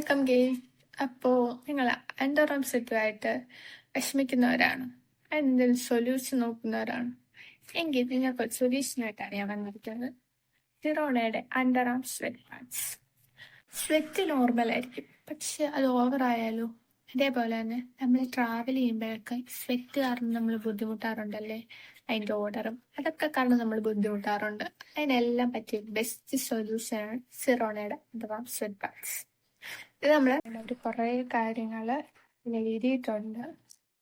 Welcome game. അപ്പോൾ നിങ്ങൾ underarm സെറ്റുമായിട്ട് വിഷമിക്കുന്നവരാണ്, എന്തെങ്കിലും സൊല്യൂഷൻ നോക്കുന്നവരാണ് എങ്കിൽ നിങ്ങൾക്ക് ഒരു സൊല്യൂഷനായിട്ടാണ് ഞാൻ വന്നിരിക്കുന്നത്. സിറോണയുടെ അണ്ടർആം സ്വെറ്റ് പാഡ്സ്. സ്വെറ്റ് നോർമലായിരിക്കും, പക്ഷെ അത് ഓവറായാലോ? അതേപോലെ തന്നെ നമ്മൾ ട്രാവൽ ചെയ്യുമ്പോഴൊക്കെ സ്വെറ്റ് കാരണം നമ്മൾ ബുദ്ധിമുട്ടാറുണ്ടല്ലേ, അതിൻ്റെ ഓർഡറും അതൊക്കെ കാരണം നമ്മൾ ബുദ്ധിമുട്ടാറുണ്ട്. അതിനെല്ലാം പറ്റിയ ബെസ്റ്റ് സൊല്യൂഷനാണ് സിറോണയുടെ അണ്ടർആം സ്വെറ്റ് പാഡ്സ്. ഇത് ഒരു കുറേ കാര്യങ്ങൾ ഇതിൽ എഴുതിയിട്ടുണ്ട്.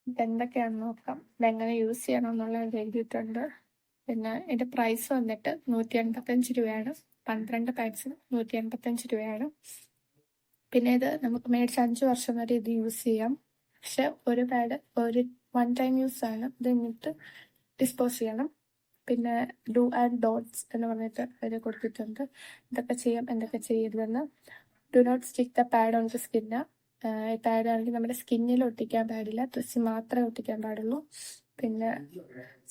ഇതെന്തൊക്കെയാണെന്ന് നോക്കാം. ഇതെങ്ങനെ യൂസ് ചെയ്യണം എന്നുള്ളത് എഴുതിയിട്ടുണ്ട്. പിന്നെ ഇതിന്റെ പ്രൈസ് വന്നിട്ട് 185 രൂപയാണ്. 12 പാഡ്സിന് 185 രൂപയാണ്. പിന്നെ ഇത് നമുക്ക് മേടിച്ച് 5 വർഷം വരെ ഇത് യൂസ് ചെയ്യാം. പക്ഷെ ഒരു പാഡ് ഒരു 1 ടൈം യൂസ് ആണ്. ഇത് എന്നിട്ട് ഡിസ്പോസ് ചെയ്യണം. പിന്നെ ഡു ആൻഡ് ഡോട്ട്സ് എന്ന് പറഞ്ഞിട്ട് ഇത് കൊടുത്തിട്ടുണ്ട്. ഇതൊക്കെ ചെയ്യാം, എന്തൊക്കെ ചെയ്യരുതെന്ന്. Do not stick the pad on the skin. ഈ പാഡ് ആണെങ്കിൽ നമ്മുടെ സ്കിന്നിൽ ഒട്ടിക്കാൻ പാടില്ല, ഡ്രസ്സിൽ മാത്രമേ ഒട്ടിക്കാൻ പാടുള്ളൂ. പിന്നെ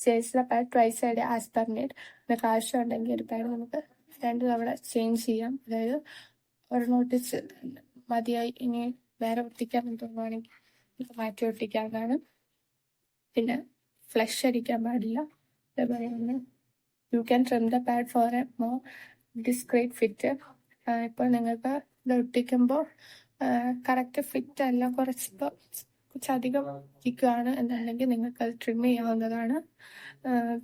change the pad twice A day as per need. നമുക്ക് ആവശ്യമുണ്ടെങ്കിൽ ഒരു പാഡ് നമുക്ക് 2 തവണ ചേഞ്ച് ചെയ്യാം. അതായത് ഒരു നോട്ടിച്ച് മതിയായി, ഇനി വേറെ ഒട്ടിക്കാൻ തോന്നുവാണെങ്കിൽ നമുക്ക് മാറ്റി ഒട്ടിക്കാവുന്നതാണ്. പിന്നെ ഫ്ലഷ് അടിക്കാൻ പാടില്ല. അതേപോലെ തന്നെ you can trim the pad for a more discreet fit. ഇപ്പോൾ നിങ്ങൾക്ക് ഇത് ഒട്ടിക്കുമ്പോൾ കറക്റ്റ് ഫിറ്റ് അല്ല, കുറച്ചധികം ഇരിക്കുകയാണ് എന്നുണ്ടെങ്കിൽ നിങ്ങൾക്ക് അത് ട്രിം ചെയ്യാവുന്നതാണ്.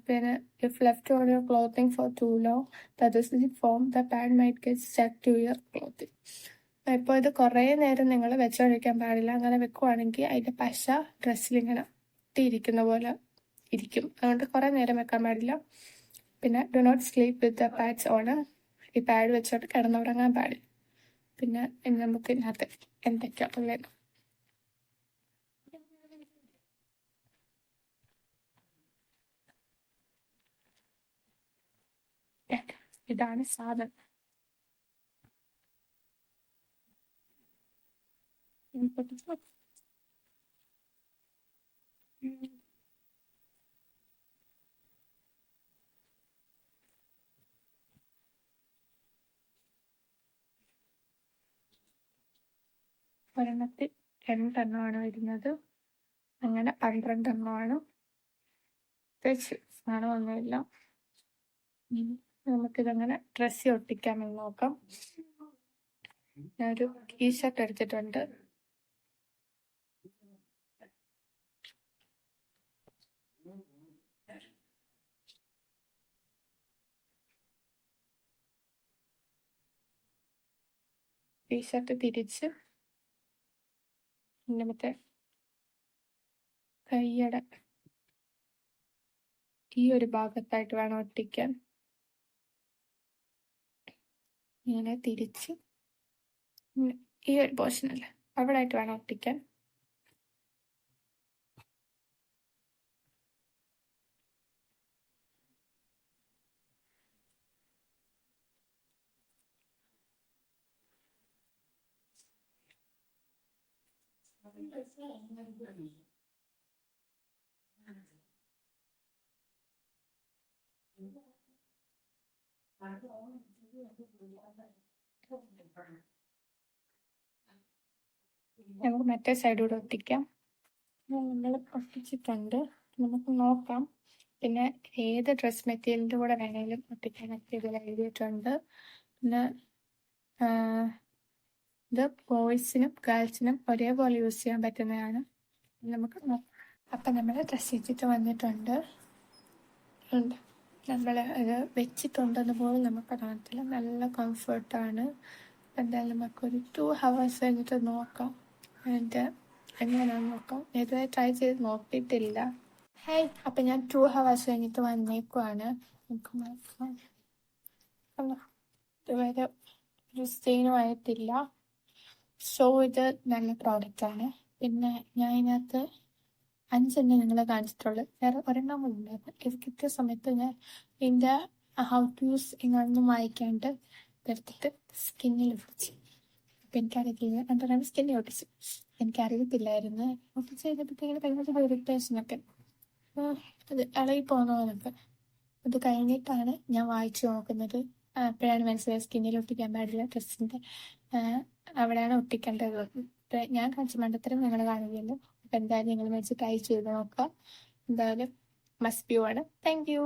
പിന്നെ if left on your clothing for too long that is the form the pad might get stuck to your clothing. ഇപ്പോൾ ഇത് കുറേ നേരം നിങ്ങൾ വെച്ചൊഴിക്കാൻ പാടില്ല. അങ്ങനെ വെക്കുവാണെങ്കിൽ അതിൻ്റെ പശ ഡ്രസ്സിലിങ്ങനെ ഒട്ടിയിരിക്കുന്ന പോലെ ഇരിക്കും. അതുകൊണ്ട് കുറേ നേരം വെക്കാൻ പാടില്ല. പിന്നെ do not sleep with the pads on. ഈ പാഡ് വെച്ചോട്ട് കിടന്നുറങ്ങാൻ പാടില്ല. പിന്നെ നമുക്ക് ഇതിനകത്ത് എന്തൊക്കെയാ ഉള്ളത്? ഇതാണ് സാധനം. ഒരെണ്ണത്തിൽ 2 എണ്ണമാണ് വരുന്നത്. അങ്ങനെ 12 എണ്ണമാണ്. സാധനമൊന്നുമില്ല. നമുക്കിതങ്ങനെ ഡ്രസ്സിൽ ഒട്ടിക്കാമെന്ന് നോക്കാം. ഞാനൊരു ടീഷർട്ട് എടുത്തിട്ടുണ്ട്. ടീഷർട്ട് തിരിച്ച് മറ്റേ കൈയുടെ ഈ ഒരു ഭാഗത്തായിട്ട് വേണം ഒട്ടിക്കാൻ. ഇങ്ങനെ തിരിച്ച് ഈ ഒരു പോർഷൻ അല്ലേ, അവിടെ ആയിട്ട് വേണം ഒട്ടിക്കാൻ. നമുക്ക് മറ്റേ സൈഡൂടെ ഒട്ടിക്കാം. നമ്മൾ ഒട്ടിച്ചിട്ടുണ്ട്, നമുക്ക് നോക്കാം. പിന്നെ ഏത് ഡ്രസ് മെറ്റീരിയലിൻ്റെ കൂടെ വേണേലും ഒട്ടിക്കാനൊക്കെ ഇതിൽ എഴുതിയിട്ടുണ്ട്. പിന്നെ ഇത് ബോയ്സിനും ഗേൾസിനും ഒരേപോലെ യൂസ് ചെയ്യാൻ പറ്റുന്നതാണ്. നമുക്ക് നോക്കാം. അപ്പം നമ്മൾ ഡ്രസ് ഇട്ടിട്ട് വന്നിട്ടുണ്ട്. നമ്മൾ ഇത് വെച്ചിട്ടുണ്ടെന്ന് പോലും നമുക്ക് കാണത്തില്ല. നല്ല കംഫർട്ടാണ്. എന്തായാലും നമുക്കൊരു 2 hours കഴിഞ്ഞിട്ട് നോക്കാം. എന്നിട്ട് എങ്ങനെയാണെന്ന് നോക്കാം. ഇതുവരെ ട്രൈ ചെയ്ത് നോക്കിയിട്ടില്ല. അപ്പം ഞാൻ 2 hours കഴിഞ്ഞിട്ട് വന്നേക്കുവാണ്. നമുക്ക് നോക്കാം. ഇതുവരെ ഒരു സ്റ്റെയിനും ആയിട്ടില്ല. സോ ഇത് നല്ല പ്രോഡക്റ്റാണ്. പിന്നെ ഞാൻ ഇതിനകത്ത് 5 നിങ്ങളെ കാണിച്ചിട്ടുള്ളൂ. വേറെ ഒരെണ്ണം ഉണ്ടായിരുന്നു. ഇത് കിട്ടിയ സമയത്ത് ഞാൻ ഇതിൻ്റെ ഹൗ ടു യൂസ് ഇങ്ങനൊന്നും വായിക്കാണ്ട് എടുത്തിട്ട് സ്കിന്നിൽ ഒട്ടിച്ച്. അപ്പം എനിക്കറിയത്തില്ല, എന്താണ് സ്കിന്നിൽ ഒട്ടിച്ചു. എനിക്കറിയത്തില്ലായിരുന്നു. ഒട്ടിച്ച് കഴിഞ്ഞപ്പോഴത്തേക്കും ഭയങ്കര ഇറിറ്റേഷനൊക്കെ, അത് ഇളകി പോകുന്ന പോലൊക്കെ. അത് കഴിഞ്ഞിട്ടാണ് ഞാൻ വായിച്ചു നോക്കുന്നത്. അപ്പോഴാണ് മനസ്സിലായത് സ്കിന്നിൽ ഒട്ടിക്കാൻ പാടില്ല, ഡ്രസ്സിൻ്റെ അവിടെയാണ് ഒട്ടിക്കേണ്ടത്. ഞാൻ കാണിച്ച മണ്ടത്തരം നിങ്ങൾ കാണുകയല്ലോ. അപ്പം എന്തായാലും നിങ്ങൾ മേടിച്ച് ട്രൈ ചെയ്ത് നോക്കുക. എന്തായാലും മസ്റ്റ് ബി ആണ്. Thank you.